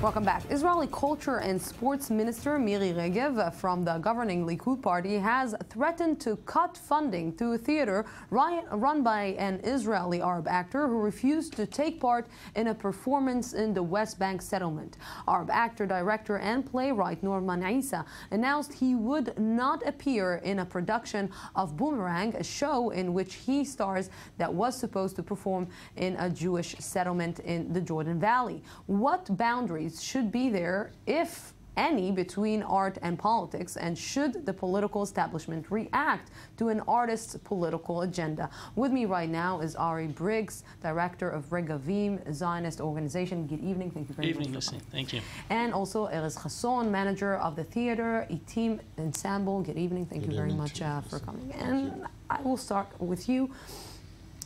Welcome back. Israeli Culture and Sports Minister Miri Regev from the governing Likud party has threatened to cut funding to a theater run by an Israeli Arab actor who refused to take part in a performance in the West Bank settlement. Arab actor, director and playwright Norman Issa announced he would not appear in a production of Boomerang, a show in which he stars that was supposed to perform in a Jewish settlement in the Jordan Valley. What boundaries should be there, if any, between art and politics, and should the political establishment react to an artist's political agenda? With me right now is Ari Briggs, director of Regavim, a Zionist organization. Good evening. Thank you very much. Lucy. Thank you. And also Erez Chasson, manager of the theater Itim Ensemble. Good evening. Thank you very much for coming. And I will start with you.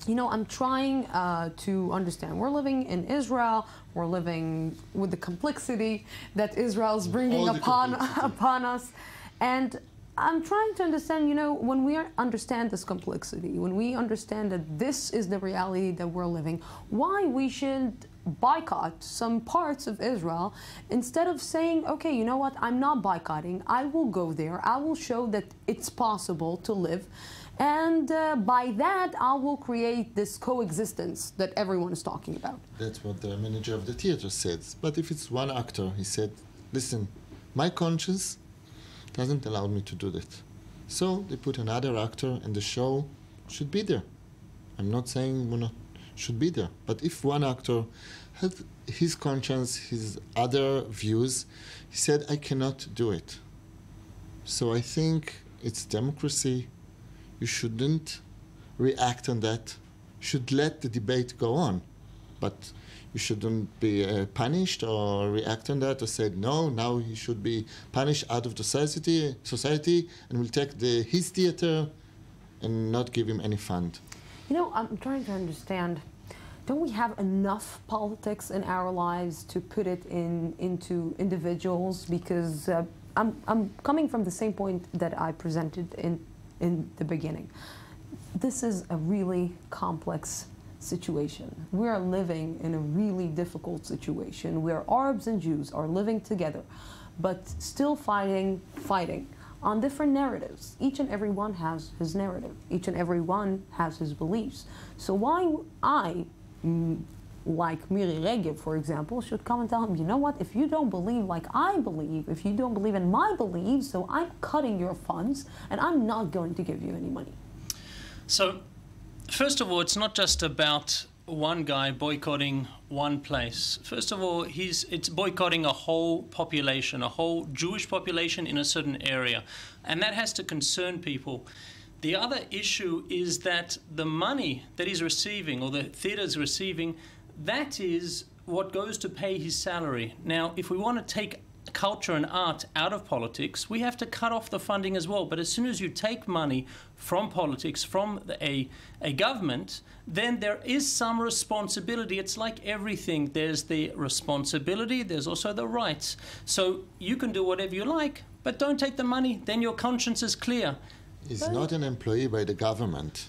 You know, I'm trying to understand. We're living in Israel. We're living with the complexity that Israel's bringing upon us. And I'm trying to understand, you know, when we understand this complexity, when we understand that this is the reality that we're living, why we should boycott some parts of Israel instead of saying, okay, you know what, I'm not boycotting. I will go there. I will show that it's possible to live. And by that, I will create this coexistence that everyone is talking about. That's what the manager of the theater says. But if it's one actor, he said, listen, my conscience doesn't allow me to do that. So they put another actor and the show should be there. I'm not saying we're not should be there. But if one actor had his conscience, his other views, he said, I cannot do it. So I think it's democracy. You shouldn't react on that. You should let the debate go on. But you shouldn't be punished or react on that or say, no, now he should be punished out of the society and we'll take his theater and not give him any fund. You know, I'm trying to understand, don't we have enough politics in our lives to put it into individuals? Because I'm coming from the same point that I presented in the beginning. This is a really complex situation. We are living in a really difficult situation where Arabs and Jews are living together, but still fighting on different narratives. Each and every one has his narrative. Each and every one has his beliefs. So why I, like Miri Regev, for example, should come and tell him, you know what, if you don't believe like I believe, if you don't believe in my beliefs, so I'm cutting your funds and I'm not going to give you any money. So, first of all, it's not just about one guy boycotting one place. First of all, it's boycotting a whole population, a whole Jewish population in a certain area. And that has to concern people. The other issue is that the money that he's receiving, or the theatre is receiving, that is what goes to pay his salary. Now, if we want to take culture and art out of politics, we have to cut off the funding as well. But as soon as you take money from politics, from a government, then there is some responsibility. It's like everything. There's the responsibility, there's also the rights. So you can do whatever you like, but don't take the money, then your conscience is clear. He's not an employee by the government.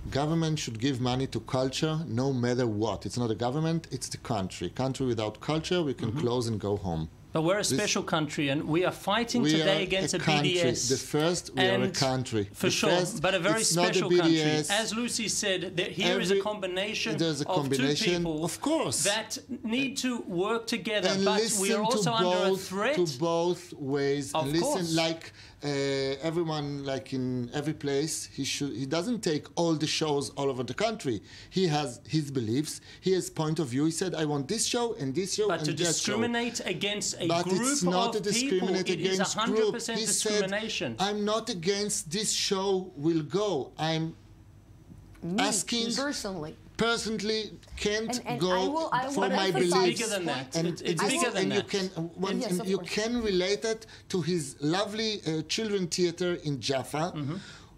Government should give money to culture no matter what. It's not a government, it's the country. Country without culture, we can close and go home. But we're a special country, and we are fighting today against a BDS. The first, we are a country. For sure, but a very special country. As Lucy said, here is a combination of two people that need to work together, and but we are also under a threat. To both ways. Of course. Like everyone, like in every place, he doesn't take all the shows all over the country. He has his beliefs, he has point of view. He said, I want this show and this show and that show. But to discriminate against a but group it's not of people, it is 100% discrimination. Said, I'm not against this show will go. I'm asking personally can't go for my beliefs. It's bigger than that. It's bigger than that. You can relate it to his lovely children theater in Jaffa,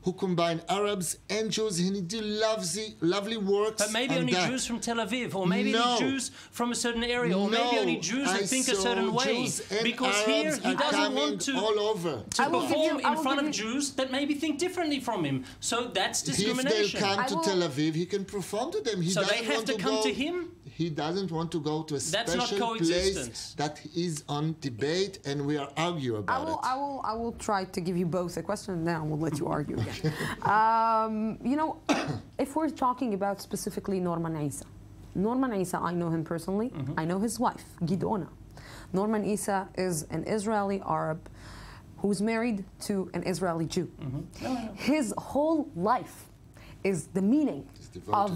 who combine Arabs and Jews. He do lovely works. But maybe only Jews from Tel Aviv, or maybe only Jews from a certain area, or maybe only Jews who think a certain way. Because here he doesn't want to perform in front of Jews that maybe think differently from him. So that's discrimination. If they'll come to Tel Aviv, he can perform to them. So they have to come to him? he doesn't want to go to a That's not special coexistence. place that is on debate and we are arguing about it. I will try to give you both a question and then I will let you argue again. You know, if we're talking about specifically Norman Issa. Norman Issa, I know him personally. I know his wife, Gidona. Norman Issa is an Israeli Arab who's married to an Israeli Jew. His whole life is the meaning of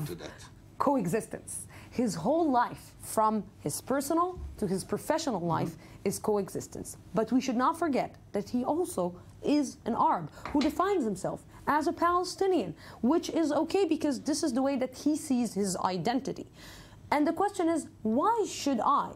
coexistence. His whole life, from his personal to his professional life, is coexistence. But we should not forget that he also is an Arab who defines himself as a Palestinian, which is okay because this is the way that he sees his identity. And the question is, why should I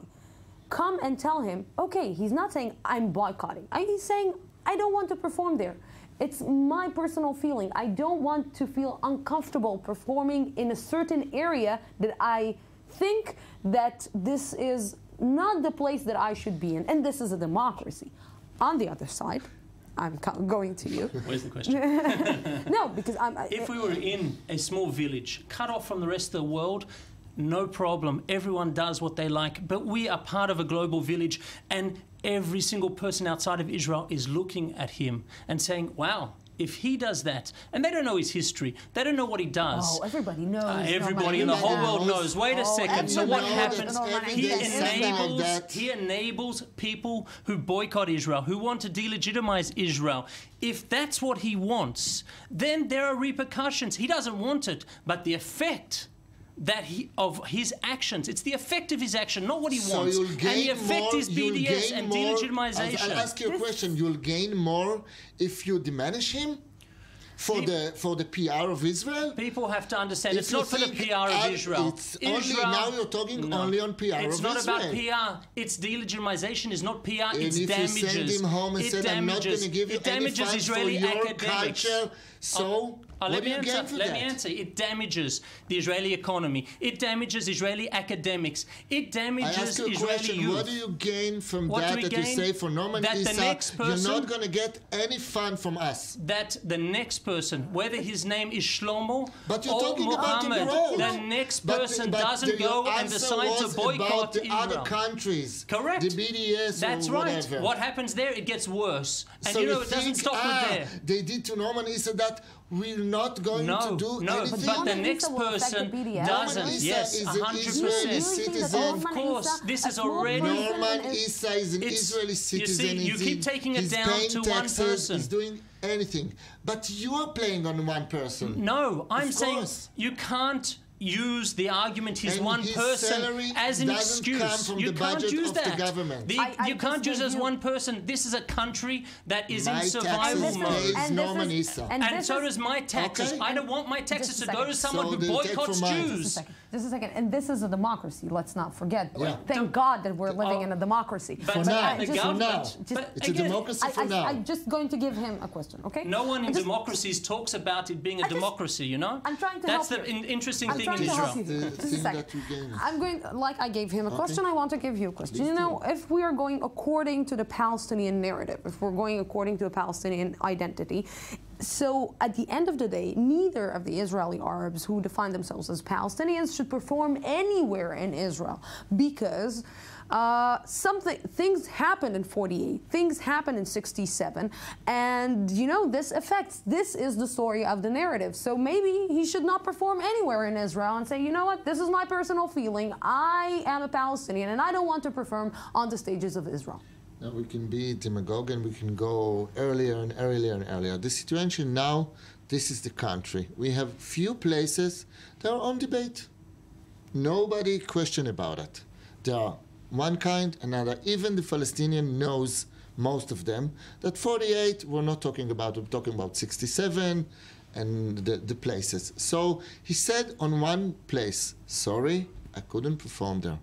come and tell him, okay, he's not saying I'm boycotting. He's saying, I don't want to perform there. It's my personal feeling. I don't want to feel uncomfortable performing in a certain area that I think that this is not the place that I should be in. And this is a democracy. On the other side, I'm going to you. Where's the question? No, because if we were in a small village, cut off from the rest of the world, no problem. Everyone does what they like. But we are part of a global village, and every single person outside of Israel is looking at him and saying, wow, if he does that, and they don't know his history, they don't know what he does. Oh, everybody knows. Everybody in the whole world knows. Wait a second. So what happens? He enables people who boycott Israel, who want to delegitimize Israel. If that's what he wants, then there are repercussions. He doesn't want it, but the effect of his actions. It's the effect of his action, not what he wants. You'll gain and the effect more, is BDS and delegitimization. I'll ask you a question. You'll gain more if you diminish him for the PR of Israel? People have to understand it's not for the PR of Israel. It's only, now you're talking only on PR of Israel. It's not about PR. It's delegitimization is not PR, and it's if damages. You send him home and said, I'm not going to give you any funds Israeli for your academics. culture, so let me answer. It damages the Israeli economy. It damages Israeli academics. It damages Israeli youth. What do you gain from that you say for Norman Issa, you're not going to get any fund from us? That the next person, whether his name is Shlomo or Muhammad, the next person doesn't go and decide to boycott the Israel. Other countries. Correct. The BDS That's or whatever. right. What happens there, it gets worse. And so you know, it doesn't stop with there. They did to Norman Issa that we're not going to do anything. But the next person doesn't. Yes, 100%. Of course, this is already. Norman Issa is an Israeli citizen. You keep taking it down to one person. He's doing anything. But you are playing on one person. No, I'm saying you can't use the argument he's one person as an excuse. You can't use that. You can't use as one person. This is a country that is in survival mode. And so does my taxes. I don't want my taxes to go to someone who boycotts Jews. Just a second. And this is a democracy. Let's not forget. Yeah. Thank God that we're living in a democracy. But now, the government. It's a democracy for now. I'm just going to give him a question, okay? No one in democracies talks about it being a democracy, you know? I'm trying to help you. That's the interesting thing in Israel. Just a second. I'm going, like I gave him a question, I want to give you a question. You know, if we are going according to the Palestinian narrative, if we're going according to a Palestinian identity, so at the end of the day, neither of the Israeli Arabs who define themselves as Palestinians should perform anywhere in Israel because things happened in 48, things happened in 67, and you know, this is the story of the narrative. So maybe he should not perform anywhere in Israel and say, you know what, this is my personal feeling, I am a Palestinian and I don't want to perform on the stages of Israel. Now we can be demagogue and we can go earlier and earlier and earlier. The situation now, this is the country. We have few places that are on debate. Nobody question about it. There are one kind, another. Even the Palestinian knows, most of them, that 48, we're not talking about, we're talking about 67 and the places. So he said on one place, sorry, I couldn't perform there.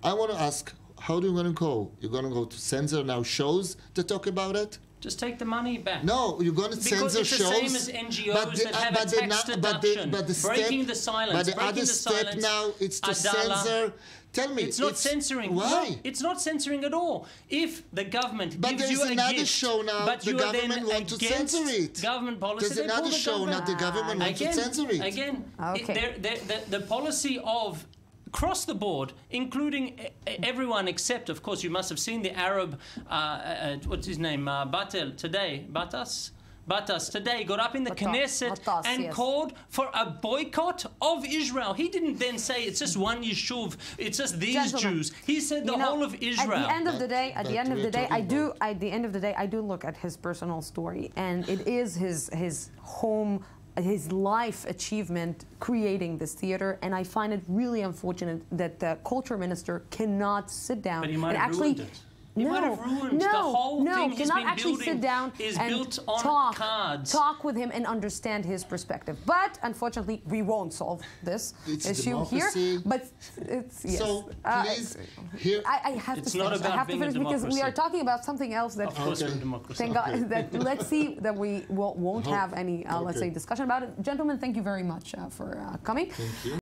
I want to ask, how do you want to go? You're going to go to censor now shows to talk about it? Just take the money back. No, you're going to censor shows. Because it's the same as NGOs that have a tax deduction. Breaking the silence. But the other step now, it's to censor. Tell me. It's not censoring. Why? No, it's not censoring at all. If the government gives you a gift, but there's another show now, the government wants to censor it. Government policy. There's another show now, the government wants to censor it. Again, okay. The policy of across the board, including everyone except, of course, you must have seen the Arab, what's his name, Batas today got up in the Knesset and called for a boycott of Israel. He didn't then say it's just one Yishuv, it's just these Jews. He said the whole of Israel. At the end of the day, I do look at his personal story, and it is his home, his life achievement creating this theater, and I find it really unfortunate that the culture minister cannot sit down and actually ruined it. He might have ruined the whole thing he's been actually building sit down is and built on cards. Talk with him and understand his perspective. But unfortunately, we won't solve this issue here. But it's so please, here I have to finish. I have to finish because we are talking about something else that. Of course, we're a democracy. Thank God. That let's see that we won't have any let's say discussion about it. Gentlemen, thank you very much for coming. Thank you.